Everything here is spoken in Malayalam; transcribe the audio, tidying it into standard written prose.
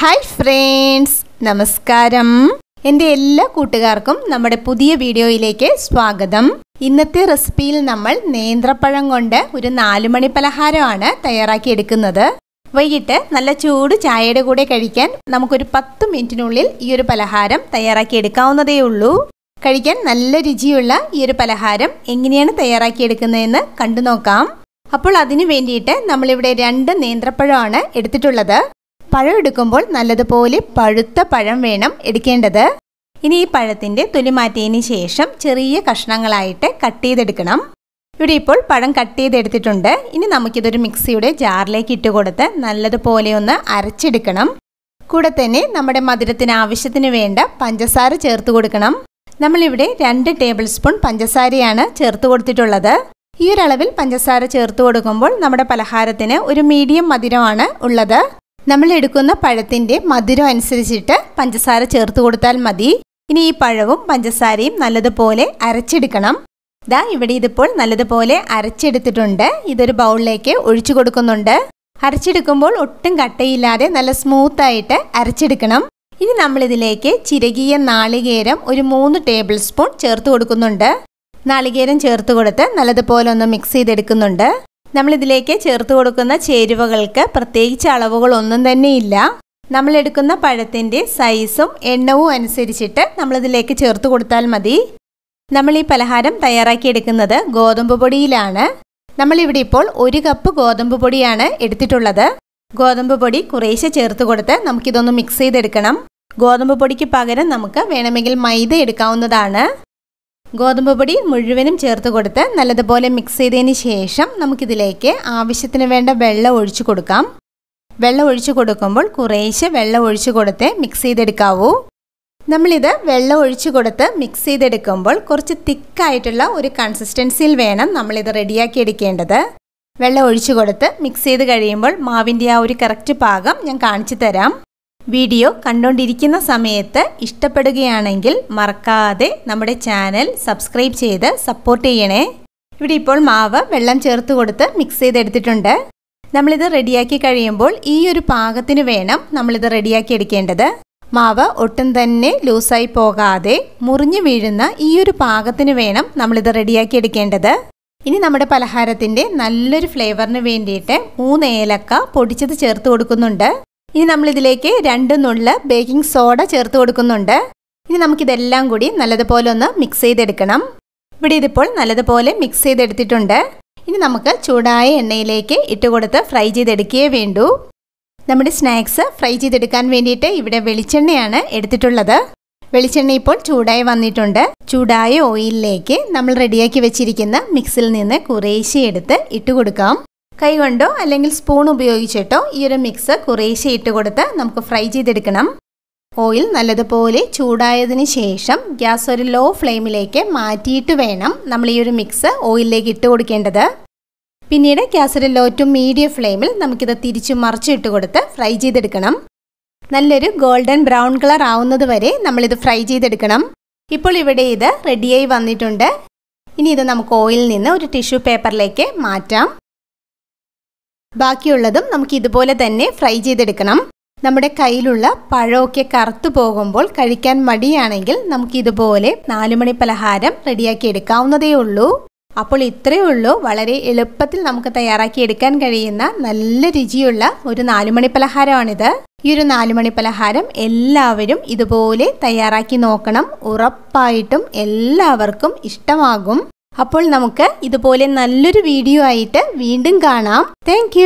ഹായ് ഫ്രണ്ട്സ്, നമസ്കാരം. എൻ്റെ എല്ലാ കൂട്ടുകാർക്കും നമ്മുടെ പുതിയ വീഡിയോയിലേക്ക് സ്വാഗതം. ഇന്നത്തെ റെസിപ്പിയിൽ നമ്മൾ നേന്ത്രപ്പഴം കൊണ്ട് ഒരു 4 മണി പലഹാരമാണ് തയ്യാറാക്കിയെടുക്കുന്നത്. വൈകിട്ട് നല്ല ചൂട് ചായയുടെ കൂടെ കഴിക്കാൻ നമുക്കൊരു 10 മിനിറ്റിനുള്ളിൽ ഈ ഒരു പലഹാരം തയ്യാറാക്കിയെടുക്കാവുന്നതേ ഉള്ളൂ. കഴിക്കാൻ നല്ല രുചിയുള്ള ഈ ഒരു പലഹാരം എങ്ങനെയാണ് തയ്യാറാക്കിയെടുക്കുന്നതെന്ന് കണ്ടു നോക്കാം. അപ്പോൾ അതിനു വേണ്ടിയിട്ട് നമ്മളിവിടെ 2 നേന്ത്രപ്പഴമാണ് എടുത്തിട്ടുള്ളത്. പഴം എടുക്കുമ്പോൾ നല്ലതുപോലെ പഴുത്ത പഴം വേണം എടുക്കേണ്ടത്. ഇനി ഈ പഴത്തിൻ്റെ തൊലി മാറ്റിയതിന് ശേഷം ചെറിയ കഷ്ണങ്ങളായിട്ട് കട്ട് ചെയ്തെടുക്കണം. ഇവിടെ ഇപ്പോൾ പഴം കട്ട് ചെയ്തെടുത്തിട്ടുണ്ട്. ഇനി നമുക്കിതൊരു മിക്സിയുടെ ജാറിലേക്ക് ഇട്ട് കൊടുത്ത് നല്ലതുപോലെ ഒന്ന് അരച്ചെടുക്കണം. കൂടെ തന്നെ നമ്മുടെ മധുരത്തിന് ആവശ്യത്തിന് വേണ്ട പഞ്ചസാര ചേർത്ത് കൊടുക്കണം. നമ്മളിവിടെ 2 ടേബിൾ സ്പൂൺ പഞ്ചസാരയാണ് ചേർത്ത് കൊടുത്തിട്ടുള്ളത്. ഈ ഒരു അളവിൽ പഞ്ചസാര ചേർത്ത് കൊടുക്കുമ്പോൾ നമ്മുടെ പലഹാരത്തിന് ഒരു മീഡിയം മധുരമാണ് ഉള്ളത്. നമ്മൾ എടുക്കുന്ന പഴത്തിൻ്റെ മധുരം അനുസരിച്ചിട്ട് പഞ്ചസാര ചേർത്ത് കൊടുത്താൽ മതി. ഇനി ഈ പഴവും പഞ്ചസാരയും നല്ലതുപോലെ അരച്ചെടുക്കണം. ഇവിടെ ഇതിപ്പോൾ നല്ലതുപോലെ അരച്ചെടുത്തിട്ടുണ്ട്. ഇതൊരു ബൗളിലേക്ക് ഒഴിച്ചു കൊടുക്കുന്നുണ്ട്. അരച്ചെടുക്കുമ്പോൾ ഒട്ടും കട്ടയില്ലാതെ നല്ല സ്മൂത്തായിട്ട് അരച്ചെടുക്കണം. ഇനി നമ്മളിതിലേക്ക് ചിരകിയ നാളികേരം ഒരു 3 ടേബിൾ സ്പൂൺ ചേർത്ത് കൊടുക്കുന്നുണ്ട്. നാളികേരം ചേർത്ത് കൊടുത്ത് നല്ലതുപോലെ ഒന്ന് മിക്സ് ചെയ്തെടുക്കുന്നുണ്ട്. നമ്മളിതിലേക്ക് ചേർത്ത് കൊടുക്കുന്ന ചേരുവകൾക്ക് പ്രത്യേകിച്ച് അളവുകളൊന്നും തന്നെ ഇല്ല. നമ്മളെടുക്കുന്ന പഴത്തിൻ്റെ സൈസും എണ്ണവും അനുസരിച്ചിട്ട് നമ്മളിതിലേക്ക് ചേർത്ത് കൊടുത്താൽ മതി. നമ്മൾ ഈ പലഹാരം തയ്യാറാക്കിയെടുക്കുന്നത് ഗോതമ്പ് പൊടിയിലാണ്. നമ്മളിവിടെ ഇപ്പോൾ 1 കപ്പ് ഗോതമ്പ് പൊടിയാണ് എടുത്തിട്ടുള്ളത്. ഗോതമ്പ് പൊടി കുറേശ്ശെ ചേർത്ത് കൊടുത്ത് നമുക്കിതൊന്ന് മിക്സ് ചെയ്തെടുക്കണം. ഗോതമ്പ് പൊടിക്ക് പകരം നമുക്ക് വേണമെങ്കിൽ മൈദ എടുക്കാവുന്നതാണ്. ഗോതമ്പ് പൊടി മുഴുവനും ചേർത്ത് കൊടുത്ത് നല്ലതുപോലെ മിക്സ് ചെയ്തതിന് ശേഷം നമുക്കിതിലേക്ക് ആവശ്യത്തിന് വേണ്ട വെള്ളം ഒഴിച്ചു കൊടുക്കാം. വെള്ളം ഒഴിച്ചു കൊടുക്കുമ്പോൾ കുറേശ്ശെ വെള്ളം ഒഴിച്ചു കൊടുത്ത് മിക്സ് ചെയ്തെടുക്കാവൂ. നമ്മളിത് വെള്ളം ഒഴിച്ചു കൊടുത്ത് മിക്സ് ചെയ്തെടുക്കുമ്പോൾ കുറച്ച് തിക്കായിട്ടുള്ള ഒരു കൺസിസ്റ്റൻസിയിൽ വേണം നമ്മളിത് റെഡിയാക്കി എടുക്കേണ്ടത്. വെള്ളം ഒഴിച്ചു കൊടുത്ത് മിക്സ് ചെയ്ത് കഴിയുമ്പോൾ മാവിൻ്റെ ആ ഒരു കറക്റ്റ് പാകം ഞാൻ കാണിച്ചു തരാം. വീഡിയോ കണ്ടുകൊണ്ടിരിക്കുന്ന സമയത്ത് ഇഷ്ടപ്പെടുകയാണെങ്കിൽ മറക്കാതെ നമ്മുടെ ചാനൽ സബ്സ്ക്രൈബ് ചെയ്ത് സപ്പോർട്ട് ചെയ്യണേ. ഇവിടെ ഇപ്പോൾ മാവ് വെള്ളം ചേർത്ത് കൊടുത്ത് മിക്സ് ചെയ്തെടുത്തിട്ടുണ്ട്. നമ്മളിത് റെഡിയാക്കി കഴിയുമ്പോൾ ഈ ഒരു പാകത്തിന് വേണം നമ്മളിത് റെഡിയാക്കി എടുക്കേണ്ടത്. മാവ് ഒട്ടും തന്നെ ലൂസായി പോകാതെ മുറിഞ്ഞു വീഴുന്ന ഈ ഒരു പാകത്തിന് വേണം നമ്മളിത് റെഡിയാക്കി എടുക്കേണ്ടത്. ഇനി നമ്മുടെ പലഹാരത്തിൻ്റെ നല്ലൊരു ഫ്ലേവറിന് വേണ്ടിയിട്ട് 3 ഏലക്ക പൊടിച്ചത് ചേർത്ത് കൊടുക്കുന്നുണ്ട്. ഇനി നമ്മളിതിലേക്ക് 2 നുള്ള് ബേക്കിംഗ് സോഡ ചേർത്ത് കൊടുക്കുന്നുണ്ട്. ഇനി നമുക്കിതെല്ലാം കൂടി നല്ലതുപോലെ ഒന്ന് മിക്സ് ചെയ്തെടുക്കണം. ഇവിടെ ഇതിപ്പോൾ നല്ലതുപോലെ മിക്സ് ചെയ്തെടുത്തിട്ടുണ്ട്. ഇനി നമുക്ക് ചൂടായ എണ്ണയിലേക്ക് ഇട്ട് കൊടുത്ത് ഫ്രൈ ചെയ്തെടുക്കുകയേ വേണ്ടൂ. നമ്മുടെ സ്നാക്സ് ഫ്രൈ ചെയ്തെടുക്കാൻ വേണ്ടിയിട്ട് ഇവിടെ വെളിച്ചെണ്ണയാണ് എടുത്തിട്ടുള്ളത്. വെളിച്ചെണ്ണ ഇപ്പോൾ ചൂടായി വന്നിട്ടുണ്ട്. ചൂടായ ഓയിലിലേക്ക് നമ്മൾ റെഡിയാക്കി വെച്ചിരിക്കുന്ന മിക്സിൽ നിന്ന് കുറേശ്ശെ എടുത്ത് ഇട്ട് കൊടുക്കാം. കൈകൊണ്ടോ അല്ലെങ്കിൽ സ്പൂൺ ഉപയോഗിച്ചിട്ടോ ഈ ഒരു മിക്സ് കുറേശ്ശെ ഇട്ട് കൊടുത്ത് നമുക്ക് ഫ്രൈ ചെയ്തെടുക്കണം. ഓയിൽ നല്ലതുപോലെ ചൂടായതിന് ശേഷം ഗ്യാസ് ഒരു ലോ ഫ്ലെയിമിലേക്ക് മാറ്റിയിട്ട് വേണം നമ്മൾ ഈ ഒരു മിക്സ് ഓയിലിലേക്ക് ഇട്ട് കൊടുക്കേണ്ടത്. പിന്നീട് ഗ്യാസ് ഒരു ലോ ടു മീഡിയം ഫ്ലെയിമിൽ നമുക്കിത് തിരിച്ചു മറിച്ച് ഇട്ട് കൊടുത്ത് ഫ്രൈ ചെയ്തെടുക്കണം. നല്ലൊരു ഗോൾഡൻ ബ്രൗൺ കളർ ആവുന്നത് വരെ നമ്മളിത് ഫ്രൈ ചെയ്തെടുക്കണം. ഇപ്പോൾ ഇവിടെ ഇത് റെഡിയായി വന്നിട്ടുണ്ട്. ഇനി ഇത് നമുക്ക് ഓയിലിൽ നിന്ന് ഒരു ടിഷ്യൂ പേപ്പറിലേക്ക് മാറ്റാം. ബാക്കിയുള്ളതും നമുക്ക് ഇതുപോലെ തന്നെ ഫ്രൈ ചെയ്തെടുക്കണം. നമ്മുടെ കയ്യിലുള്ള പഴമൊക്കെ കറുത്തു പോകുമ്പോൾ കഴിക്കാൻ മടിയാണെങ്കിൽ നമുക്ക് ഇതുപോലെ 4 മണി പലഹാരം റെഡിയാക്കി എടുക്കാവുന്നതേ ഉള്ളൂ. അപ്പോൾ ഇത്രയേ ഉള്ളൂ. വളരെ എളുപ്പത്തിൽ നമുക്ക് തയ്യാറാക്കി എടുക്കാൻ കഴിയുന്ന നല്ല രുചിയുള്ള ഒരു 4 മണി പലഹാരമാണിത്. ഈ ഒരു 4 മണി പലഹാരം എല്ലാവരും ഇതുപോലെ തയ്യാറാക്കി നോക്കണം. ഉറപ്പായിട്ടും എല്ലാവർക്കും ഇഷ്ടമാകും. അപ്പോൾ നമുക്ക് ഇതുപോലെ നല്ലൊരു വീഡിയോ ആയിട്ട് വീണ്ടും കാണാം. താങ്ക്